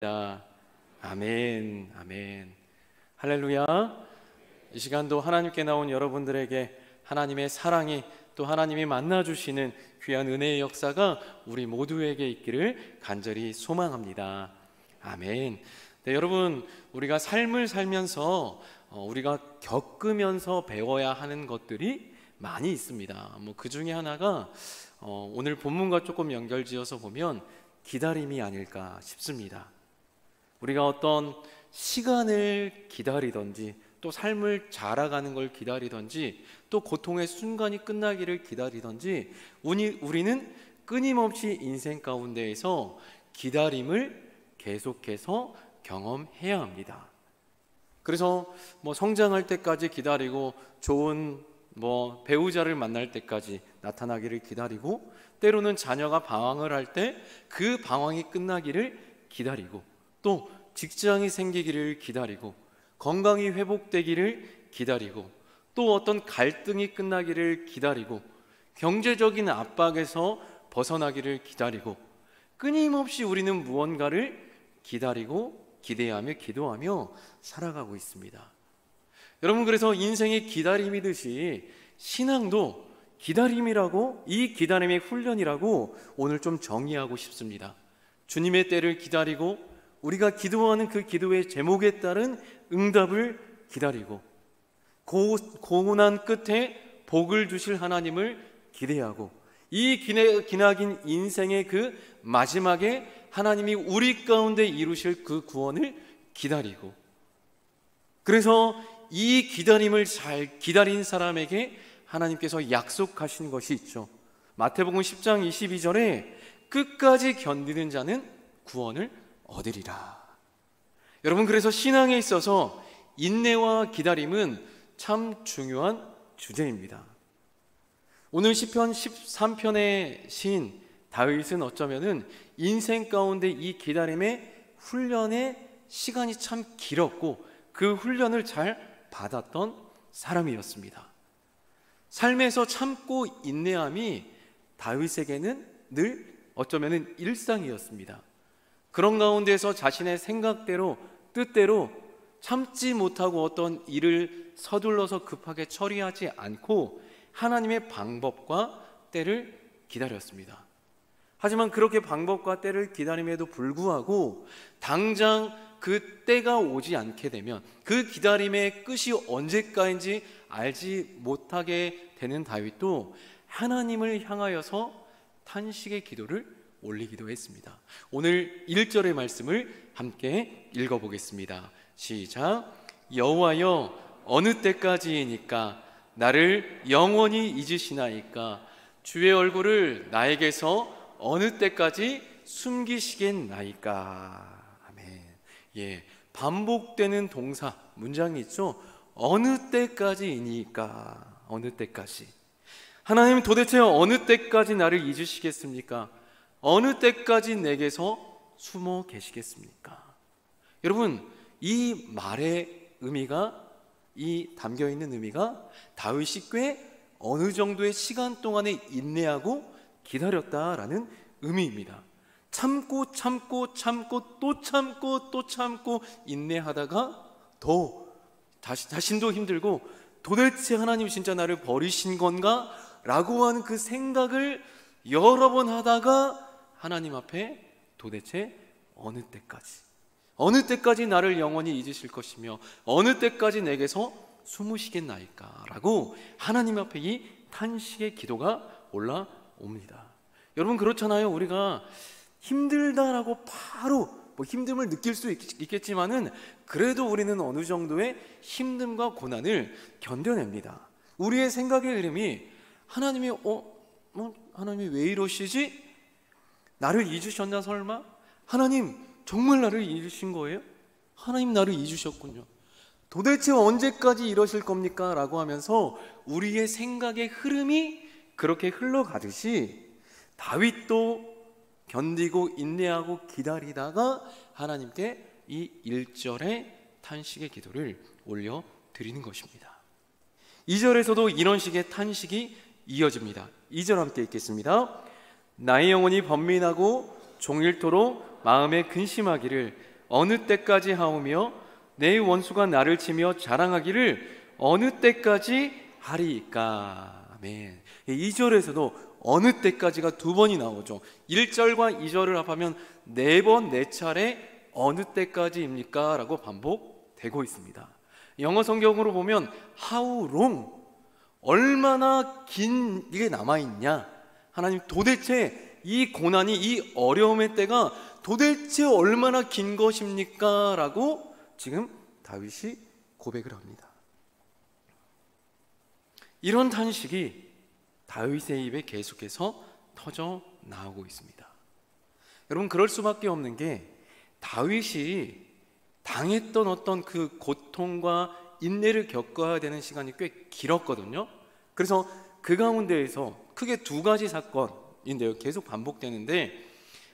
아멘, 아멘. 할렐루야. 이 시간도 하나님께 나온 여러분들에게 하나님의 사랑이, 또 하나님이 만나주시는 귀한 은혜의 역사가 우리 모두에게 있기를 간절히 소망합니다. 아멘. 네, 여러분, 우리가 삶을 살면서 우리가 겪으면서 배워야 하는 것들이 많이 있습니다. 그 중에 하나가 오늘 본문과 조금 연결지어서 보면 기다림이 아닐까 싶습니다. 우리가 어떤 시간을 기다리든지, 또 삶을 자라가는 걸 기다리든지, 또 고통의 순간이 끝나기를 기다리든지, 우리는 끊임없이 인생 가운데에서 기다림을 계속해서 경험해야 합니다. 그래서 성장할 때까지 기다리고, 좋은 배우자를 만날 때까지 나타나기를 기다리고, 때로는 자녀가 방황을 할 때 그 방황이 끝나기를 기다리고, 또 직장이 생기기를 기다리고, 건강이 회복되기를 기다리고, 또 어떤 갈등이 끝나기를 기다리고, 경제적인 압박에서 벗어나기를 기다리고, 끊임없이 우리는 무언가를 기다리고 기대하며 기도하며 살아가고 있습니다. 여러분, 그래서 인생의 기다림이듯이 신앙도 기다림이라고, 이 기다림의 훈련이라고 오늘 좀 정의하고 싶습니다. 주님의 때를 기다리고, 우리가 기도하는 그 기도의 제목에 따른 응답을 기다리고, 고난한 끝에 복을 주실 하나님을 기대하고, 이 기나긴 인생의 그 마지막에 하나님이 우리 가운데 이루실 그 구원을 기다리고, 그래서 이 기다림을 잘 기다린 사람에게 하나님께서 약속하신 것이 있죠. 마태복음 10장 22절에 끝까지 견디는 자는 구원을 얻으리라. 여러분, 그래서 신앙에 있어서 인내와 기다림은 참 중요한 주제입니다. 오늘 시편 13편의 시인 다윗은 어쩌면은 인생 가운데 이 기다림의 훈련의 시간이 참 길었고, 그 훈련을 잘 받았던 사람이었습니다. 삶에서 참고 인내함이 다윗에게는 늘 어쩌면은 일상이었습니다. 그런 가운데서 자신의 생각대로, 뜻대로 참지 못하고 어떤 일을 서둘러서 급하게 처리하지 않고 하나님의 방법과 때를 기다렸습니다. 하지만 그렇게 방법과 때를 기다림에도 불구하고 당장 그 때가 오지 않게 되면, 그 기다림의 끝이 언제까지인지 알지 못하게 되는 다윗도 하나님을 향하여서 탄식의 기도를 올리기도 했습니다. 오늘 1절의 말씀을 함께 읽어보겠습니다. 시작. 여호와여, 어느 때까지이니까 나를 영원히 잊으시나이까? 주의 얼굴을 나에게서 어느 때까지 숨기시겠나이까? 아멘. 예, 반복되는 동사 문장이 있죠. 어느 때까지이니까, 어느 때까지. 하나님, 도대체 어느 때까지 나를 잊으시겠습니까? 어느 때까지 내게서 숨어 계시겠습니까? 여러분, 이 말의 의미가, 이 담겨있는 의미가 다윗이 꽤 어느 정도의 시간 동안에 인내하고 기다렸다라는 의미입니다. 참고 참고 참고 또 참고 또 참고 인내하다가 더 자신도 힘들고, 도대체 하나님 진짜 나를 버리신 건가? 라고 하는 그 생각을 여러 번 하다가 하나님 앞에 도대체 어느 때까지 나를 영원히 잊으실 것이며 어느 때까지 내게서 숨으시겠나이까? 라고 하나님 앞에 이 탄식의 기도가 올라옵니다. 여러분, 그렇잖아요. 우리가 힘들다라고 바로 힘듦을 느낄 수 있겠지만은 그래도 우리는 어느 정도의 힘듦과 고난을 견뎌냅니다. 우리의 생각의 흐름이 하나님이 하나님이 왜 이러시지? 나를 잊으셨나 설마? 하나님 정말 나를 잊으신 거예요? 하나님 나를 잊으셨군요. 도대체 언제까지 이러실 겁니까? 라고 하면서 우리의 생각의 흐름이 그렇게 흘러가듯이 다윗도 견디고 인내하고 기다리다가 하나님께 이 1절의 탄식의 기도를 올려드리는 것입니다. 2절에서도 이런 식의 탄식이 이어집니다. 2절 함께 읽겠습니다. 나의 영혼이 번민하고 종일토록 마음에 근심하기를 어느 때까지 하오며 내 원수가 나를 치며 자랑하기를 어느 때까지 하리이까. 아멘. 2절에서도 어느 때까지가 두 번이 나오죠. 1절과 2절을 합하면 4번 4차례 어느 때까지입니까? 라고 반복되고 있습니다. 영어 성경으로 보면 how long, 얼마나 긴 이게 남아있냐. 하나님 도대체 이 고난이, 이 어려움의 때가 도대체 얼마나 긴 것입니까? 라고 지금 다윗이 고백을 합니다. 이런 탄식이 다윗의 입에 계속해서 터져 나오고 있습니다. 여러분, 그럴 수밖에 없는 게 다윗이 당했던 어떤 그 고통과 인내를 겪어야 되는 시간이 꽤 길었거든요. 그래서 그 가운데에서 크게 2가지 사건인데요, 계속 반복되는데,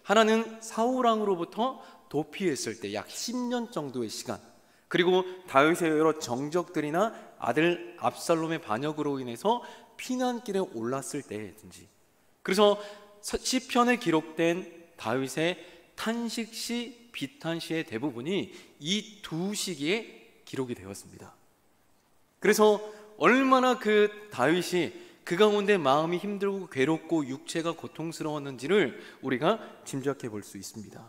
하나는 사울 왕으로부터 도피했을 때 약 10년 정도의 시간, 그리고 다윗의 여러 정적들이나 아들 압살롬의 반역으로 인해서 피난길에 올랐을 때든지. 그래서 시편에 기록된 다윗의 탄식시, 비탄시의 대부분이 이 2 시기에 기록이 되었습니다. 그래서 얼마나 그 다윗이 그 가운데 마음이 힘들고 괴롭고 육체가 고통스러웠는지를 우리가 짐작해 볼 수 있습니다.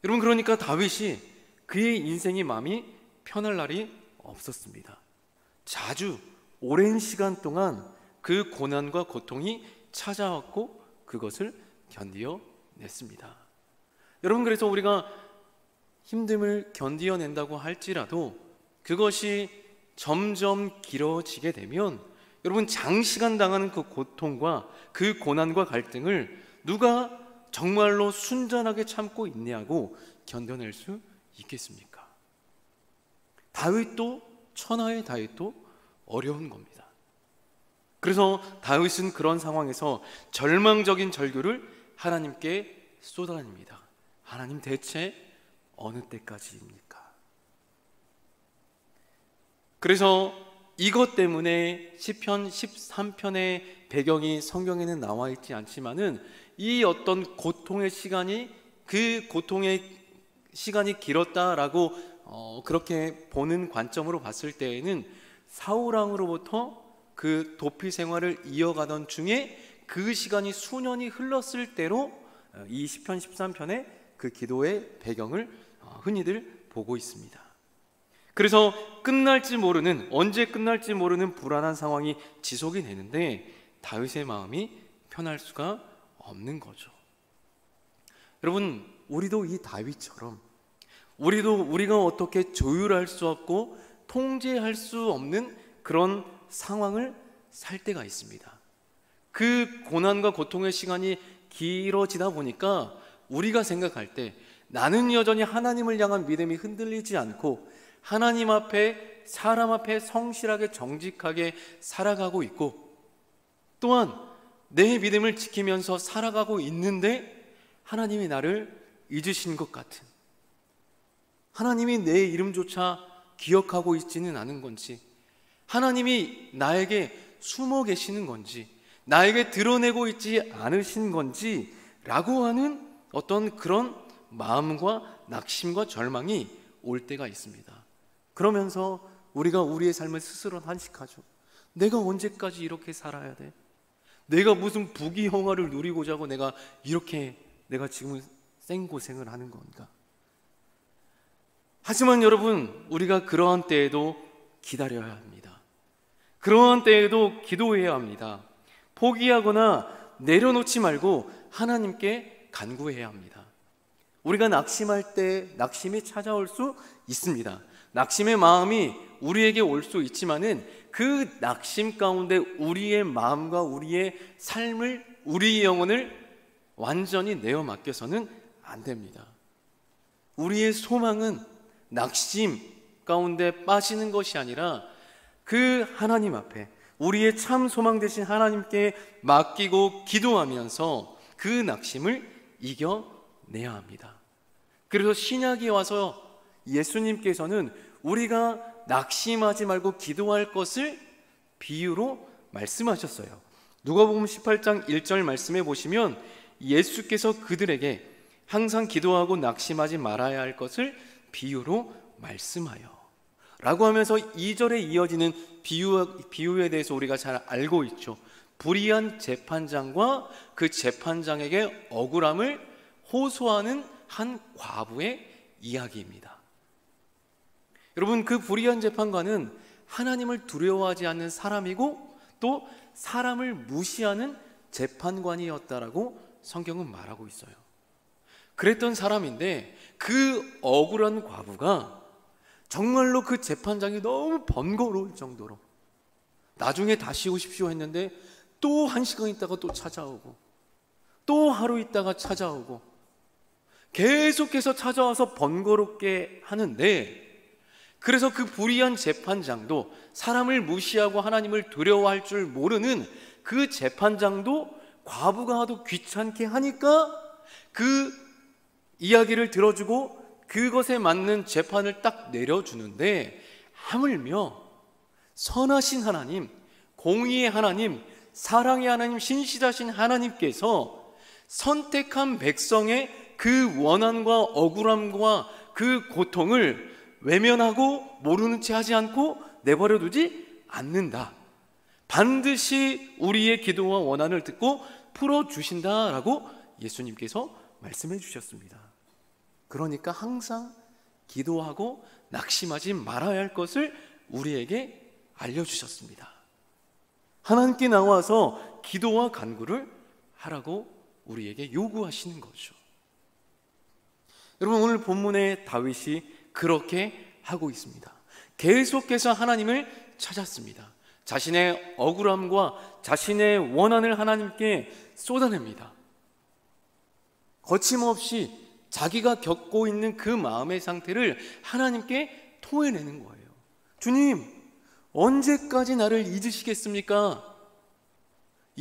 여러분, 그러니까 다윗이 그의 인생의 마음이 편할 날이 없었습니다. 자주 오랜 시간 동안 그 고난과 고통이 찾아왔고 그것을 견디어냈습니다. 여러분, 그래서 우리가 힘듦을 견디어낸다고 할지라도 그것이 점점 길어지게 되면 여러분, 장시간 당하는 그 고통과 그 고난과 갈등을 누가 정말로 순전하게 참고 인내하고 견뎌낼 수 있겠습니까? 다윗도, 천하의 다윗도 어려운 겁니다. 그래서 다윗은 그런 상황에서 절망적인 절규를 하나님께 쏟아냅니다. 하나님, 대체 어느 때까지입니까? 그래서 이것 때문에 시편 13편의 배경이 성경에는 나와 있지 않지만은 이 어떤 고통의 시간이, 그 고통의 시간이 길었다라고 그렇게 보는 관점으로 봤을 때에는 사울 왕으로부터 그 도피 생활을 이어가던 중에 그 시간이 수년이 흘렀을 때로 이 시편 13편의 그 기도의 배경을 흔히들 보고 있습니다. 그래서 끝날지 모르는, 언제 끝날지 모르는 불안한 상황이 지속이 되는데 다윗의 마음이 편할 수가 없는 거죠. 여러분, 우리도 이 다윗처럼 우리가 어떻게 조율할 수 없고 통제할 수 없는 그런 상황을 살 때가 있습니다. 그 고난과 고통의 시간이 길어지다 보니까 우리가 생각할 때 나는 여전히 하나님을 향한 믿음이 흔들리지 않고 하나님 앞에, 사람 앞에 성실하게 정직하게 살아가고 있고, 또한 내 믿음을 지키면서 살아가고 있는데 하나님이 나를 잊으신 것 같은, 하나님이 내 이름조차 기억하고 있지는 않은 건지, 하나님이 나에게 숨어 계시는 건지, 나에게 드러내고 있지 않으신 건지 라고 하는 어떤 그런 마음과 낙심과 절망이 올 때가 있습니다. 그러면서 우리가 우리의 삶을 스스로 탄식하죠. 내가 언제까지 이렇게 살아야 돼? 내가 무슨 부귀영화를 누리고자 하고 내가 지금 생고생을 하는 건가? 하지만 여러분, 우리가 그러한 때에도 기다려야 합니다. 그러한 때에도 기도해야 합니다. 포기하거나 내려놓지 말고 하나님께 간구해야 합니다. 우리가 낙심할 때 낙심이 찾아올 수 있습니다. 낙심의 마음이 우리에게 올 수 있지만은 그 낙심 가운데 우리의 마음과 우리의 삶을, 우리의 영혼을 완전히 내어 맡겨서는 안 됩니다. 우리의 소망은 낙심 가운데 빠지는 것이 아니라 그 하나님 앞에 우리의 참 소망 되신 하나님께 맡기고 기도하면서 그 낙심을 이겨내야 합니다. 그래서 신약에 와서 예수님께서는 우리가 낙심하지 말고 기도할 것을 비유로 말씀하셨어요. 누가복음 18장 1절 말씀해 보시면 예수께서 그들에게 항상 기도하고 낙심하지 말아야 할 것을 비유로 말씀하여 라고 하면서 2절에 이어지는 비유에 대해서 우리가 잘 알고 있죠. 불의한 재판장과 그 재판장에게 억울함을 호소하는 한 과부의 이야기입니다. 여러분, 그 불의한 재판관은 하나님을 두려워하지 않는 사람이고 또 사람을 무시하는 재판관이었다라고 성경은 말하고 있어요. 그랬던 사람인데 그 억울한 과부가 정말로 그 재판장이 너무 번거로울 정도로 나중에 다시 오십시오 했는데 또 1시간 있다가 또 찾아오고 또 하루 있다가 찾아오고 계속해서 찾아와서 번거롭게 하는데, 그래서 그 불의한 재판장도 사람을 무시하고 하나님을 두려워할 줄 모르는 그 재판장도 과부가 하도 귀찮게 하니까 그 이야기를 들어주고 그것에 맞는 재판을 딱 내려주는데, 하물며 선하신 하나님, 공의의 하나님, 사랑의 하나님, 신실하신 하나님께서 선택한 백성의 그 원한과 억울함과 그 고통을 외면하고 모르는 채 하지 않고 내버려 두지 않는다. 반드시 우리의 기도와 원한을 듣고 풀어주신다라고 예수님께서 말씀해 주셨습니다. 그러니까 항상 기도하고 낙심하지 말아야 할 것을 우리에게 알려주셨습니다. 하나님께 나와서 기도와 간구를 하라고 우리에게 요구하시는 거죠. 여러분, 오늘 본문의 다윗이 그렇게 하고 있습니다. 계속해서 하나님을 찾았습니다. 자신의 억울함과 자신의 원한을 하나님께 쏟아냅니다. 거침없이 자기가 겪고 있는 그 마음의 상태를 하나님께 토해내는 거예요. 주님, 언제까지 나를 잊으시겠습니까?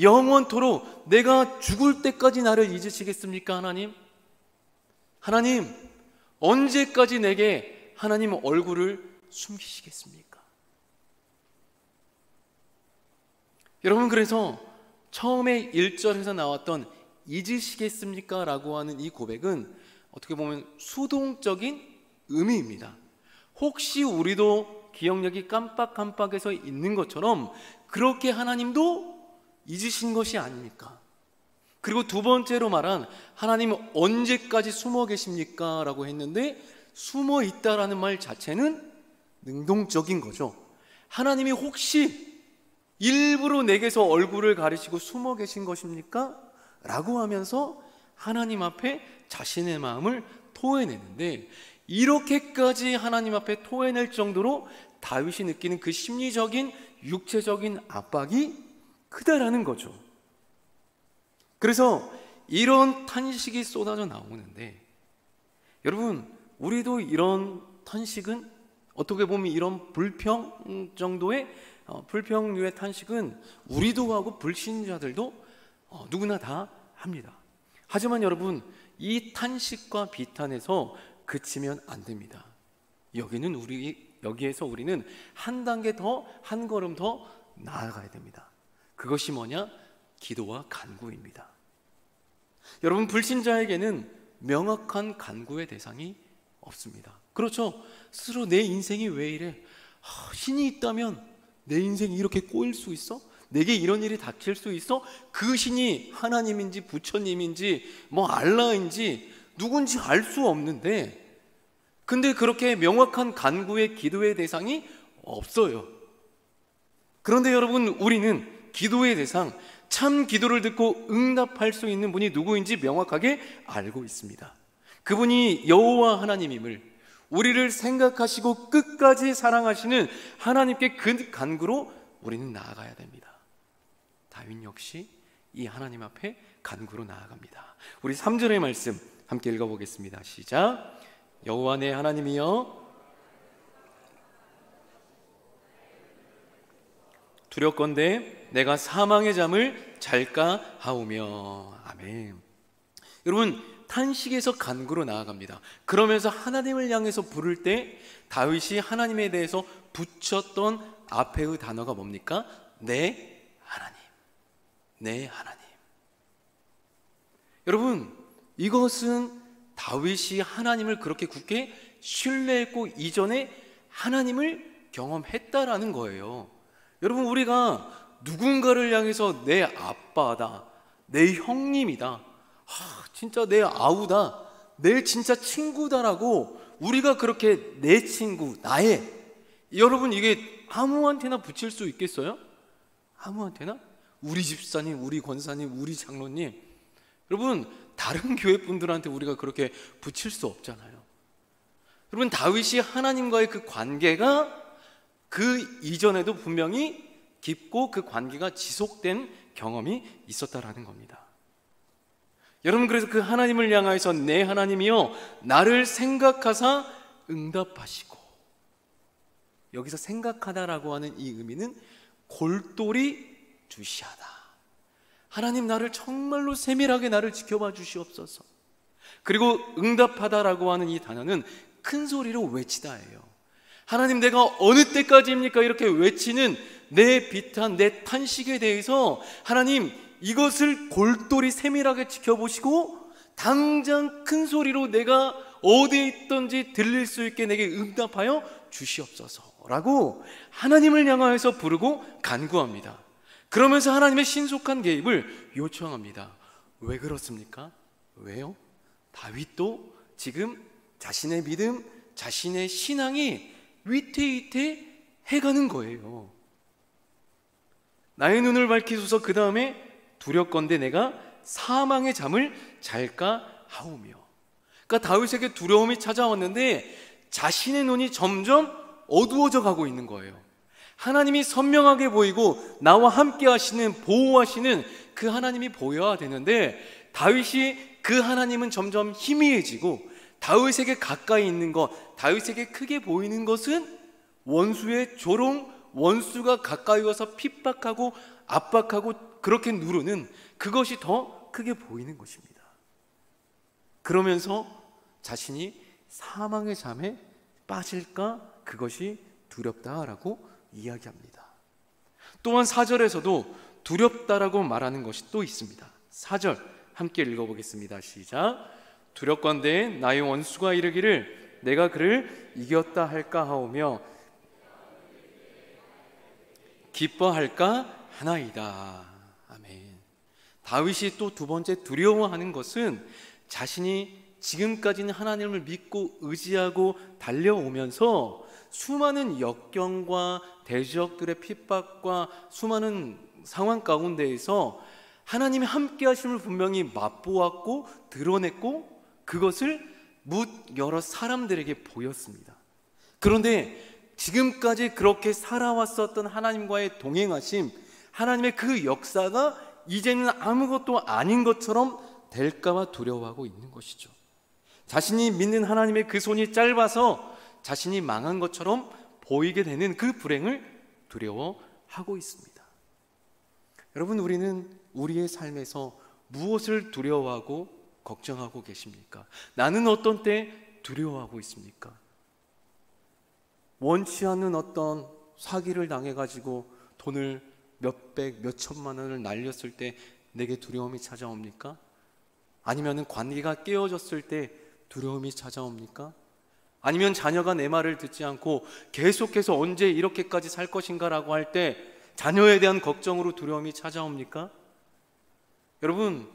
영원토록 내가 죽을 때까지 나를 잊으시겠습니까? 하나님, 언제까지 내게 하나님 얼굴을 숨기시겠습니까? 여러분, 그래서 처음에 1절에서 나왔던 잊으시겠습니까? 라고 하는 이 고백은 어떻게 보면 수동적인 의미입니다. 혹시 우리도 기억력이 깜빡깜빡해서 있는 것처럼 그렇게 하나님도 잊으신 것이 아닙니까? 그리고 두 번째로 말한 하나님 언제까지 숨어 계십니까? 라고 했는데, 숨어 있다라는 말 자체는 능동적인 거죠. 하나님이 혹시 일부러 내게서 얼굴을 가리시고 숨어 계신 것입니까? 라고 하면서 하나님 앞에 자신의 마음을 토해내는데, 이렇게까지 하나님 앞에 토해낼 정도로 다윗이 느끼는 그 심리적인 육체적인 압박이 크다라는 거죠. 그래서 이런 탄식이 쏟아져 나오는데, 여러분, 우리도 이런 탄식은 어떻게 보면 이런 불평 정도의 불평류의 탄식은 우리도 하고 불신자들도 누구나 다 합니다. 하지만 여러분, 이 탄식과 비탄에서 그치면 안 됩니다. 여기에서 우리는 한 단계 더, 한 걸음 더 나아가야 됩니다. 그것이 뭐냐? 기도와 간구입니다. 여러분, 불신자에게는 명확한 간구의 대상이 없습니다. 그렇죠? 스스로 내 인생이 왜 이래? 신이 있다면 내 인생이 이렇게 꼬일 수 있어? 내게 이런 일이 닥칠 수 있어? 그 신이 하나님인지 부처님인지 알라인지 누군지 알 수 없는데, 근데 그렇게 명확한 간구의 기도의 대상이 없어요. 그런데 여러분, 우리는 기도의 대상, 참 기도를 듣고 응답할 수 있는 분이 누구인지 명확하게 알고 있습니다. 그분이 여호와 하나님임을, 우리를 생각하시고 끝까지 사랑하시는 하나님께 그 간구로 우리는 나아가야 됩니다. 다윗 역시 이 하나님 앞에 간구로 나아갑니다. 우리 3절의 말씀 함께 읽어보겠습니다. 시작. 여호와 내 하나님이여, 두렵건대 내가 사망의 잠을 잘까 하오며. 아멘. 여러분, 탄식에서 간구로 나아갑니다. 그러면서 하나님을 향해서 부를 때 다윗이 하나님에 대해서 붙였던 앞에의 단어가 뭡니까? 내 하나님, 내 하나님. 여러분, 이것은 다윗이 하나님을 그렇게 굳게 신뢰했고 이전에 하나님을 경험했다라는 거예요. 여러분, 우리가 누군가를 향해서 내 아빠다, 내 형님이다, 진짜 내 아우다, 내 진짜 친구다라고 우리가 그렇게 내 친구, 나의, 여러분, 이게 아무한테나 붙일 수 있겠어요? 아무한테나? 우리 집사님, 우리 권사님, 우리 장로님, 여러분, 다른 교회 분들한테 우리가 그렇게 붙일 수 없잖아요. 여러분, 다윗이 하나님과의 그 관계가 그 이전에도 분명히 깊고 그 관계가 지속된 경험이 있었다라는 겁니다. 여러분, 그래서 그 하나님을 향하여서 내 하나님이여 나를 생각하사 응답하시고, 여기서 생각하다라고 하는 이 의미는 골똘히 주시하다. 하나님, 나를 정말로 세밀하게 나를 지켜봐 주시옵소서. 그리고 응답하다라고 하는 이 단어는 큰 소리로 외치다예요. 하나님, 내가 어느 때까지입니까? 이렇게 외치는 내 비탄, 내 탄식에 대해서 하나님, 이것을 골똘히 세밀하게 지켜보시고 당장 큰 소리로 내가 어디에 있든지 들릴 수 있게 내게 응답하여 주시옵소서라고 하나님을 향하여서 부르고 간구합니다. 그러면서 하나님의 신속한 개입을 요청합니다. 왜 그렇습니까? 왜요? 다윗도 지금 자신의 믿음, 자신의 신앙이 위태위태해가는 거예요. 나의 눈을 밝히소서. 그 다음에 두렵건대 내가 사망의 잠을 잘까 하오며. 그러니까 다윗에게 두려움이 찾아왔는데 자신의 눈이 점점 어두워져 가고 있는 거예요. 하나님이 선명하게 보이고 나와 함께 하시는, 보호하시는 그 하나님이 보여야 되는데 다윗이 그 하나님은 점점 희미해지고 다윗에게 가까이 있는 것, 다윗에게 크게 보이는 것은 원수의 조롱, 원수가 가까이 와서 핍박하고 압박하고 그렇게 누르는 그것이 더 크게 보이는 것입니다. 그러면서 자신이 사망의 잠에 빠질까 그것이 두렵다라고 이야기합니다. 또한 4절에서도 두렵다라고 말하는 것이 또 있습니다. 4절 함께 읽어보겠습니다. 시작. 두렵건대 나의 원수가 이르기를 내가 그를 이겼다 할까 하오며 기뻐할까 하나이다. 아멘. 다윗이 또 두 번째 두려워하는 것은 자신이 지금까지는 하나님을 믿고 의지하고 달려오면서 수많은 역경과 대적들의 핍박과 수많은 상황 가운데에서 하나님이 함께 하심을 분명히 맛보았고 드러냈고 그것을 뭇 여러 사람들에게 보였습니다. 그런데 지금까지 그렇게 살아왔었던 하나님과의 동행하심, 하나님의 그 역사가 이제는 아무것도 아닌 것처럼 될까봐 두려워하고 있는 것이죠. 자신이 믿는 하나님의 그 손이 짧아서 자신이 망한 것처럼 보이게 되는 그 불행을 두려워하고 있습니다. 여러분, 우리는 우리의 삶에서 무엇을 두려워하고 걱정하고 계십니까? 나는 어떤 때 두려워하고 있습니까? 원치 않는 어떤 사기를 당해가지고 돈을 몇백, 몇천만 원을 날렸을 때 내게 두려움이 찾아옵니까? 아니면 관계가 깨어졌을 때 두려움이 찾아옵니까? 아니면 자녀가 내 말을 듣지 않고 계속해서 언제 이렇게까지 살 것인가라고 할 때 자녀에 대한 걱정으로 두려움이 찾아옵니까? 여러분,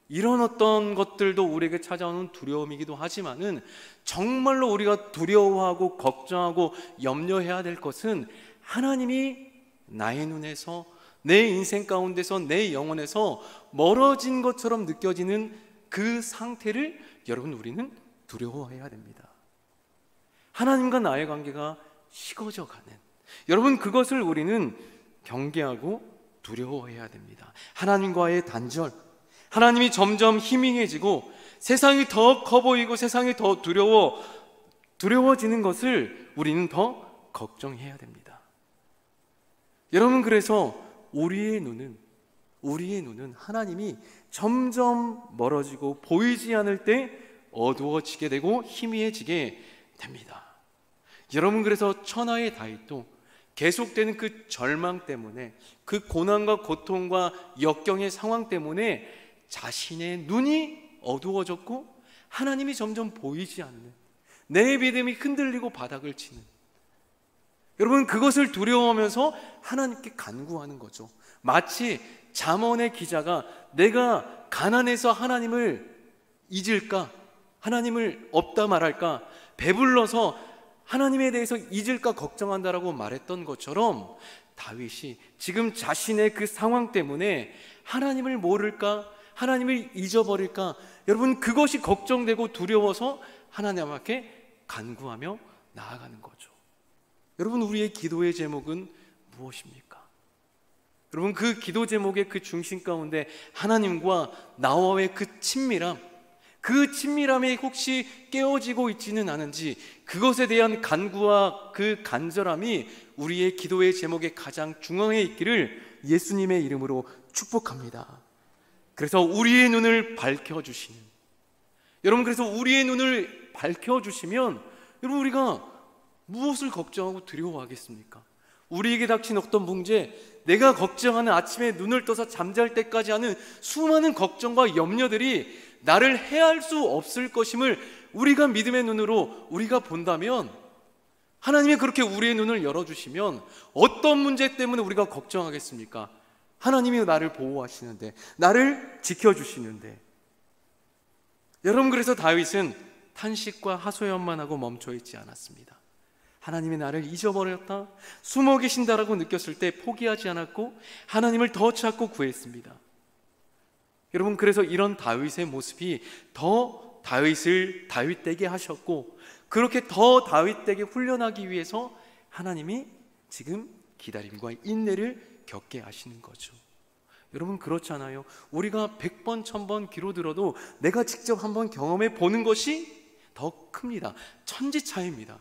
이런 어떤 것들도 우리에게 찾아오는 두려움이기도 하지만은 정말로 우리가 두려워하고 걱정하고 염려해야 될 것은 하나님이 나의 눈에서, 내 인생 가운데서, 내 영혼에서 멀어진 것처럼 느껴지는 그 상태를 여러분, 우리는 두려워해야 됩니다. 하나님과 나의 관계가 식어져 가는, 여러분, 그것을 우리는 경계하고 두려워해야 됩니다. 하나님과의 단절, 하나님이 점점 희미해지고 세상이 더 커 보이고 세상이 더 두려워지는 것을 우리는 더 걱정해야 됩니다. 여러분, 그래서 우리의 눈은 하나님이 점점 멀어지고 보이지 않을 때 어두워지게 되고 희미해지게 됩니다. 여러분, 그래서 천하의 다윗도 계속되는 그 절망 때문에, 그 고난과 고통과 역경의 상황 때문에 자신의 눈이 어두워졌고 하나님이 점점 보이지 않는, 내 믿음이 흔들리고 바닥을 치는, 여러분 그것을 두려워하면서 하나님께 간구하는 거죠. 마치 잠언의 기자가 내가 가난해서 하나님을 잊을까, 하나님을 없다 말할까, 배불러서 하나님에 대해서 잊을까 걱정한다라고 말했던 것처럼 다윗이 지금 자신의 그 상황 때문에 하나님을 모를까, 하나님을 잊어버릴까, 여러분 그것이 걱정되고 두려워서 하나님 앞에 간구하며 나아가는 거죠. 여러분 우리의 기도의 제목은 무엇입니까? 여러분 그 기도 제목의 그 중심 가운데 하나님과 나와의 그 친밀함, 그 친밀함이 혹시 깨어지고 있지는 않은지, 그것에 대한 간구와 그 간절함이 우리의 기도의 제목의 가장 중앙에 있기를 예수님의 이름으로 축복합니다. 그래서 우리의 눈을 밝혀주시는, 여러분 그래서 우리의 눈을 밝혀주시면 여러분 우리가 무엇을 걱정하고 두려워하겠습니까? 우리에게 닥친 어떤 문제, 내가 걱정하는 아침에 눈을 떠서 잠잘 때까지 하는 수많은 걱정과 염려들이 나를 해할 수 없을 것임을 우리가 믿음의 눈으로 우리가 본다면, 하나님이 그렇게 우리의 눈을 열어주시면 어떤 문제 때문에 우리가 걱정하겠습니까? 하나님이 나를 보호하시는데, 나를 지켜주시는데. 여러분 그래서 다윗은 탄식과 하소연만 하고 멈춰있지 않았습니다. 하나님이 나를 잊어버렸다, 숨어 계신다라고 느꼈을 때 포기하지 않았고 하나님을 더 찾고 구했습니다. 여러분 그래서 이런 다윗의 모습이 더 다윗을 다윗되게 하셨고, 그렇게 더 다윗되게 훈련하기 위해서 하나님이 지금 기다림과 인내를 겪게 하시는 거죠. 여러분 그렇잖아요. 우리가 100번 1000번 귀로 들어도 내가 직접 한번 경험해 보는 것이 더 큽니다. 천지차이입니다.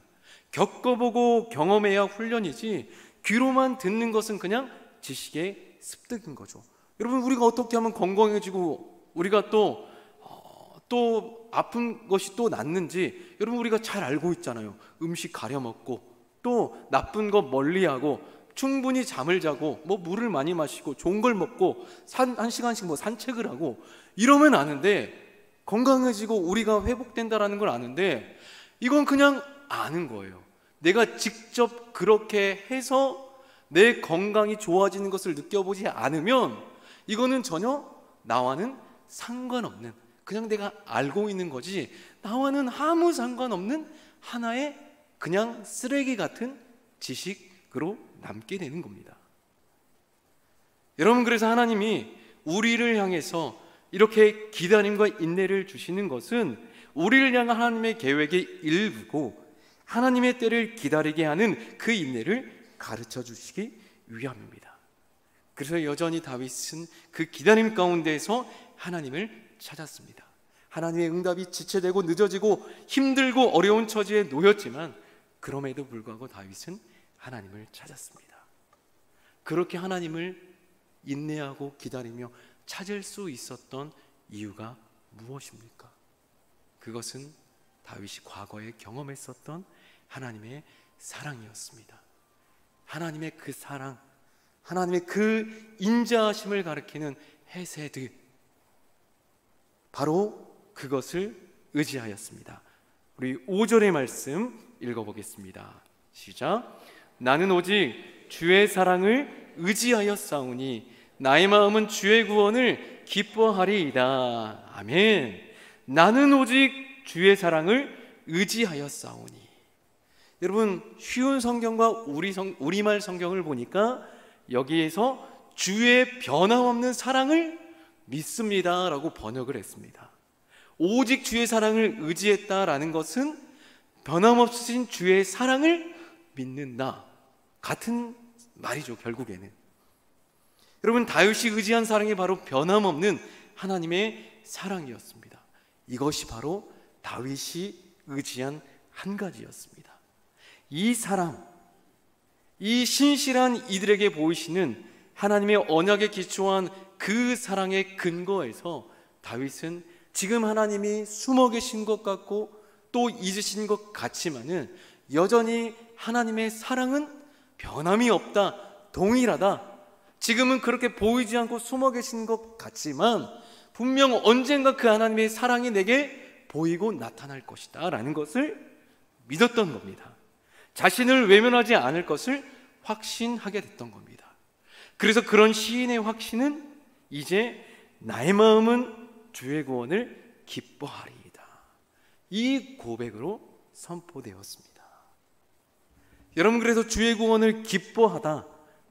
겪어보고 경험해야 훈련이지, 귀로만 듣는 것은 그냥 지식의 습득인 거죠. 여러분 우리가 어떻게 하면 건강해지고 우리가 또 아픈 것이 또 낫는지 여러분 우리가 잘 알고 있잖아요. 음식 가려 먹고, 또 나쁜 것 멀리하고, 충분히 잠을 자고, 물을 많이 마시고, 좋은 걸 먹고, 한 시간씩 산책을 하고, 이러면 아는데, 건강해지고 우리가 회복된다라는 걸 아는데, 이건 그냥 아는 거예요. 내가 직접 그렇게 해서 내 건강이 좋아지는 것을 느껴보지 않으면 이거는 전혀 나와는 상관없는, 그냥 내가 알고 있는 거지 나와는 아무 상관없는 하나의 그냥 쓰레기 같은 지식으로 남게 되는 겁니다. 여러분 그래서 하나님이 우리를 향해서 이렇게 기다림과 인내를 주시는 것은 우리를 향한 하나님의 계획의 일부고, 하나님의 때를 기다리게 하는 그 인내를 가르쳐 주시기 위함입니다. 그래서 여전히 다윗은 그 기다림 가운데에서 하나님을 찾았습니다. 하나님의 응답이 지체되고 늦어지고 힘들고 어려운 처지에 놓였지만 그럼에도 불구하고 다윗은 하나님을 찾았습니다. 그렇게 하나님을 인내하고 기다리며 찾을 수 있었던 이유가 무엇입니까? 그것은 다윗이 과거에 경험했었던 하나님의 사랑이었습니다. 하나님의 그 사랑, 하나님의 그 인자하심을 가리키는 헤세드, 바로 그것을 의지하였습니다. 우리 5절의 말씀 읽어보겠습니다. 시작. 나는 오직 주의 사랑을 의지하였사오니 나의 마음은 주의 구원을 기뻐하리이다. 아멘. 나는 오직 주의 사랑을 의지하였사오니. 여러분 쉬운 성경과 우리말 성경을 보니까 여기에서 주의 변함없는 사랑을 믿습니다 라고 번역을 했습니다. 오직 주의 사랑을 의지했다라는 것은 변함없으신 주의 사랑을 믿는다, 같은 말이죠. 결국에는 여러분 다윗이 의지한 사랑이 바로 변함없는 하나님의 사랑이었습니다. 이것이 바로 다윗이 의지한 한 가지였습니다. 이 사랑, 이 신실한 이들에게 보이시는 하나님의 언약에 기초한 그 사랑의 근거에서 다윗은 지금 하나님이 숨어 계신 것 같고 또 잊으신 것 같지만은 여전히 하나님의 사랑은 변함이 없다, 동일하다. 지금은 그렇게 보이지 않고 숨어 계신 것 같지만 분명 언젠가 그 하나님의 사랑이 내게 보이고 나타날 것이다 라는 것을 믿었던 겁니다. 자신을 외면하지 않을 것을 확신하게 됐던 겁니다. 그래서 그런 시인의 확신은 이제 나의 마음은 주의 구원을 기뻐하리이다, 이 고백으로 선포되었습니다. 여러분, 그래서 주의 구원을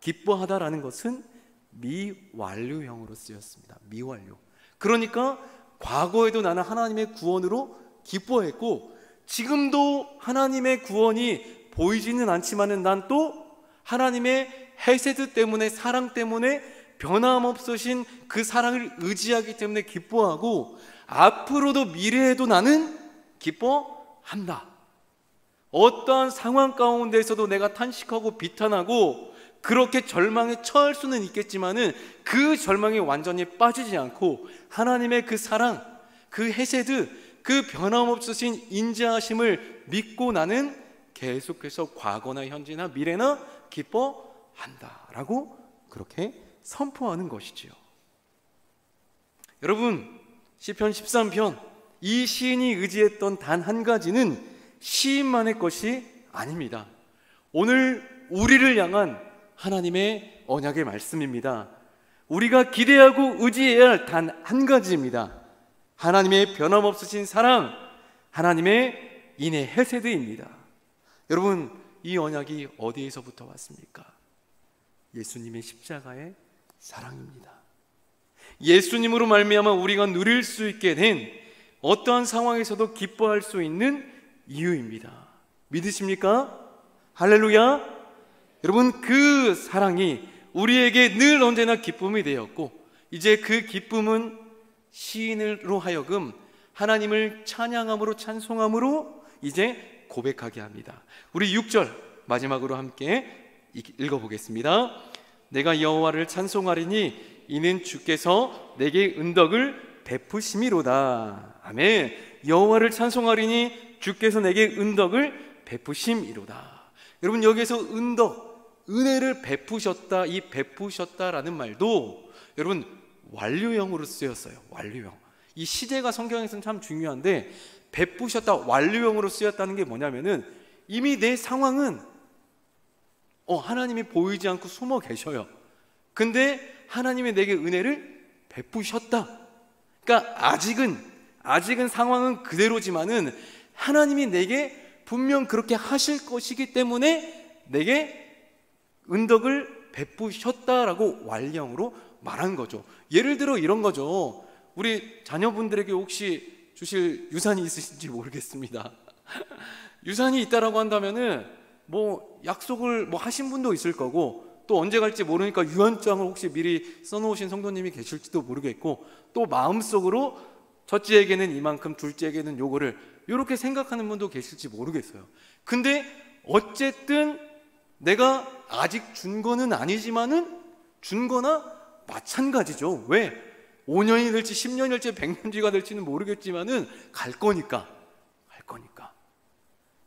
기뻐하다라는 것은 미완료형으로 쓰였습니다. 미완료. 그러니까 과거에도 나는 하나님의 구원으로 기뻐했고 지금도 하나님의 구원이 보이지는 않지만은 난 또 하나님의 헤세드 때문에, 사랑 때문에 변함없으신 그 사랑을 의지하기 때문에 기뻐하고 앞으로도 미래에도 나는 기뻐한다. 어떠한 상황 가운데서도 내가 탄식하고 비탄하고 그렇게 절망에 처할 수는 있겠지만은 그 절망에 완전히 빠지지 않고 하나님의 그 사랑, 그 헤세드, 그 변함없으신 인자하심을 믿고 나는 계속해서 과거나 현재나 미래나 기뻐한다라고 그렇게 선포하는 것이지요. 여러분, 시편 13편, 이 시인이 의지했던 단 한 가지는 시인만의 것이 아닙니다. 오늘 우리를 향한 하나님의 언약의 말씀입니다. 우리가 기대하고 의지해야 할 단 한 가지입니다. 하나님의 변함없으신 사랑, 하나님의 인의 헤세드입니다. 여러분, 이 언약이 어디에서부터 왔습니까? 예수님의 십자가의 사랑입니다. 예수님으로 말미암아 우리가 누릴 수 있게 된 어떠한 상황에서도 기뻐할 수 있는 이유입니다. 믿으십니까? 할렐루야. 여러분, 그 사랑이 우리에게 늘 언제나 기쁨이 되었고 이제 그 기쁨은 시인으로 하여금 하나님을 찬양함으로, 찬송함으로 이제 고백하게 합니다. 우리 6절 마지막으로 함께 읽어보겠습니다. 내가 여호와를 찬송하리니 이는 주께서 내게 은덕을 베푸심이로다. 아멘. 여호와를 찬송하리니 주께서 내게 은덕을 베푸심이로다. 여러분, 여기에서 은덕, 은혜를 베푸셨다, 이 베푸셨다라는 말도 여러분 완료형으로 쓰였어요. 완료형. 이 시제가 성경에서는 참 중요한데 베푸셨다, 완료형으로 쓰였다는 게 뭐냐면은 이미 내 상황은 하나님이 보이지 않고 숨어 계셔요. 근데 하나님이 내게 은혜를 베푸셨다. 그러니까 아직은 상황은 그대로지만은 하나님이 내게 분명 그렇게 하실 것이기 때문에 내게 은덕을 베푸셨다라고 완료형으로 말한 거죠. 예를 들어 이런 거죠. 우리 자녀분들에게 혹시 주실 유산이 있으신지 모르겠습니다. 유산이 있다라고 한다면은 뭐 약속을 하신 분도 있을 거고 또 언제 갈지 모르니까 유언장을 혹시 미리 써놓으신 성도님이 계실지도 모르겠고 또 마음속으로 첫째에게는 이만큼, 둘째에게는 요거를 이렇게 생각하는 분도 계실지 모르겠어요. 근데 어쨌든 내가 아직 준 거는 아니지만은 준 거나 마찬가지죠. 왜? 5년이 될지 10년이 될지 100년 뒤가 될지는 모르겠지만은 갈 거니까.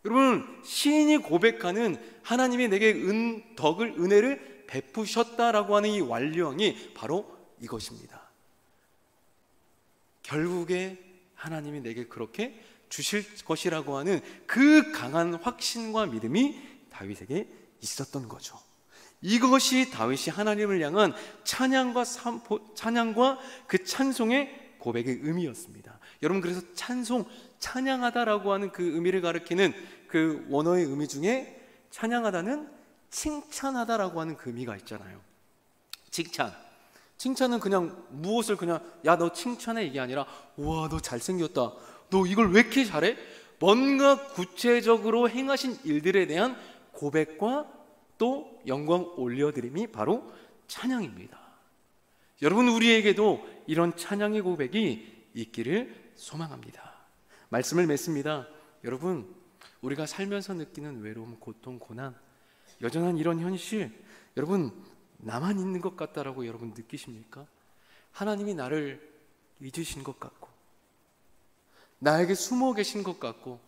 여러분, 시인이 고백하는 하나님이 내게 은혜를 베푸셨다라고 하는 이 완료형이 바로 이것입니다. 결국에 하나님이 내게 그렇게 주실 것이라고 하는 그 강한 확신과 믿음이 다윗에게 있었던 거죠. 이것이 다윗이 하나님을 향한 찬양과 그 찬송의 고백의 의미였습니다. 여러분, 그래서 찬양하다라고 하는 그 의미를 가리키는 그 원어의 의미 중에 찬양하다는 칭찬하다라고 하는 그 의미가 있잖아요. 칭찬은 그냥 무엇을 그냥 야 너 칭찬해 이게 아니라 우와 너 잘생겼다, 너 이걸 왜 이렇게 잘해? 뭔가 구체적으로 행하신 일들에 대한 고백과 또 영광 올려드림이 바로 찬양입니다. 여러분, 우리에게도 이런 찬양의 고백이 있기를 소망합니다. 말씀을 맺습니다. 여러분, 우리가 살면서 느끼는 외로움, 고통, 고난, 여전한 이런 현실, 여러분 나만 있는 것 같다라고 여러분 느끼십니까? 하나님이 나를 잊으신 것 같고 나에게 숨어 계신 것 같고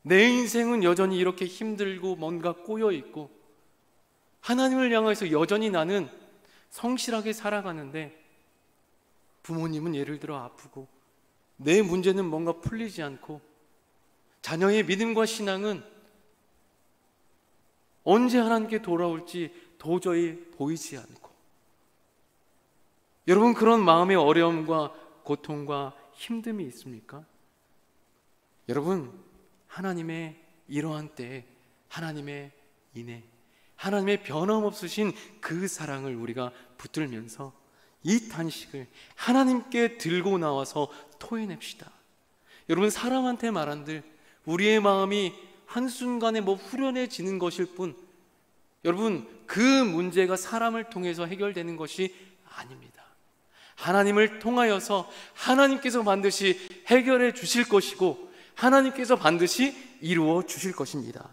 내 인생은 여전히 이렇게 힘들고 뭔가 꼬여있고 하나님을 향해서 여전히 나는 성실하게 살아가는데 부모님은 예를 들어 아프고 내 문제는 뭔가 풀리지 않고 자녀의 믿음과 신앙은 언제 하나님께 돌아올지 도저히 보이지 않고, 여러분 그런 마음의 어려움과 고통과 힘듦이 있습니까? 여러분, 하나님의 이러한 때에 하나님의 인애, 하나님의 변함없으신 그 사랑을 우리가 붙들면서 이 탄식을 하나님께 들고 나와서 토해냅시다. 여러분, 사람한테 말한들 우리의 마음이 한순간에 후련해지는 것일 뿐, 여러분 그 문제가 사람을 통해서 해결되는 것이 아닙니다. 하나님을 통하여서 하나님께서 반드시 해결해 주실 것이고 하나님께서 반드시 이루어 주실 것입니다.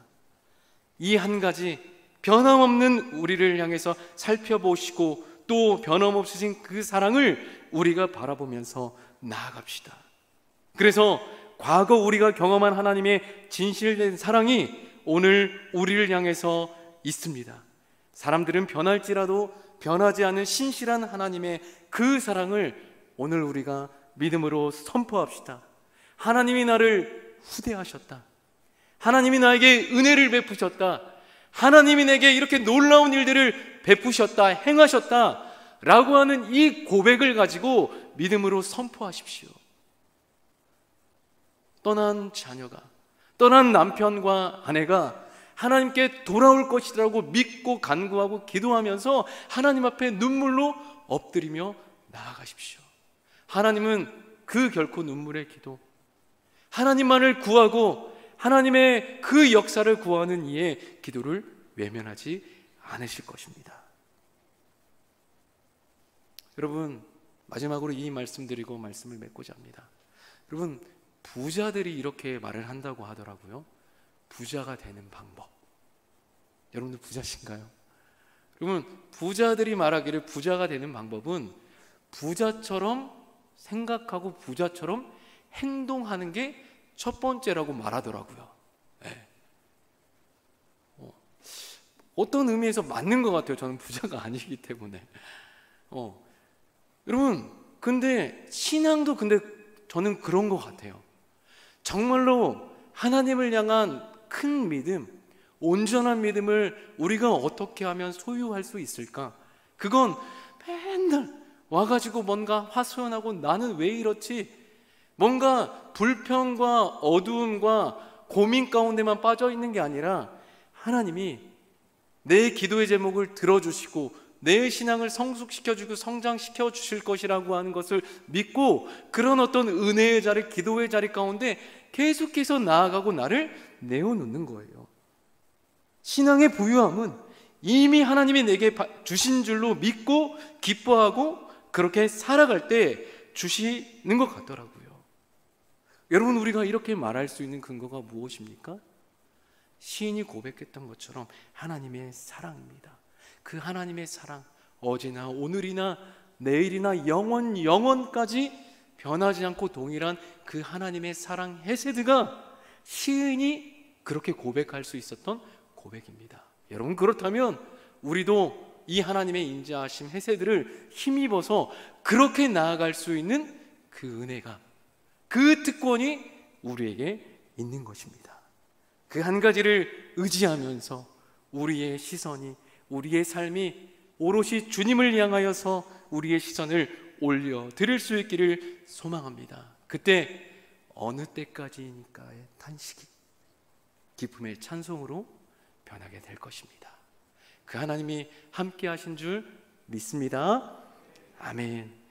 이 한 가지 변함없는 우리를 향해서 살펴보시고 또 변함없으신 그 사랑을 우리가 바라보면서 나아갑시다. 그래서 과거 우리가 경험한 하나님의 진실된 사랑이 오늘 우리를 향해서 있습니다. 사람들은 변할지라도 변하지 않는 신실한 하나님의 그 사랑을 오늘 우리가 믿음으로 선포합시다. 하나님이 나를 후대하셨다. 하나님이 나에게 은혜를 베푸셨다. 하나님이 내게 이렇게 놀라운 일들을 베푸셨다, 행하셨다 라고 하는 이 고백을 가지고 믿음으로 선포하십시오. 떠난 자녀가, 떠난 남편과 아내가 하나님께 돌아올 것이라고 믿고 간구하고 기도하면서 하나님 앞에 눈물로 엎드리며 나아가십시오. 하나님은 그 결코 눈물의 기도, 하나님만을 구하고 하나님의 그 역사를 구하는 이의 기도를 외면하지 않으실 것입니다. 여러분, 마지막으로 이 말씀 드리고 말씀을 맺고자 합니다. 여러분, 부자들이 이렇게 말을 한다고 하더라고요. 부자가 되는 방법. 여러분들 부자신가요? 여러분, 부자들이 말하기를 부자가 되는 방법은 부자처럼 생각하고 부자처럼 행동하는 게 첫 번째라고 말하더라고요. 네. 어떤 의미에서 맞는 것 같아요. 저는 부자가 아니기 때문에. 여러분, 근데 신앙도 저는 그런 것 같아요. 정말로 하나님을 향한 큰 믿음, 온전한 믿음을 우리가 어떻게 하면 소유할 수 있을까? 그건 맨날 와가지고 뭔가 화소연하고 나는 왜 이렇지? 뭔가 불평과 어두움과 고민 가운데만 빠져 있는 게 아니라 하나님이 내 기도의 제목을 들어주시고 내 신앙을 성숙시켜주고 성장시켜 주실 것이라고 하는 것을 믿고 그런 어떤 은혜의 자리, 기도의 자리 가운데 계속해서 나아가고 나를 내어놓는 거예요. 신앙의 부유함은 이미 하나님이 내게 주신 줄로 믿고 기뻐하고 그렇게 살아갈 때 주시는 것 같더라고요. 여러분, 우리가 이렇게 말할 수 있는 근거가 무엇입니까? 시인이 고백했던 것처럼 하나님의 사랑입니다. 그 하나님의 사랑, 어제나 오늘이나 내일이나 영원까지 변하지 않고 동일한 그 하나님의 사랑 헤세드가 시인이 그렇게 고백할 수 있었던 고백입니다. 여러분, 그렇다면 우리도 이 하나님의 인자하심 헤세드를 힘입어서 그렇게 나아갈 수 있는 그 은혜가, 그 특권이 우리에게 있는 것입니다. 그 한 가지를 의지하면서 우리의 시선이, 우리의 삶이 오롯이 주님을 향하여서 우리의 시선을 올려드릴 수 있기를 소망합니다. 그때 어느 때까지니까의 탄식이 기쁨의 찬송으로 변하게 될 것입니다. 그 하나님이 함께 하신 줄 믿습니다. 아멘.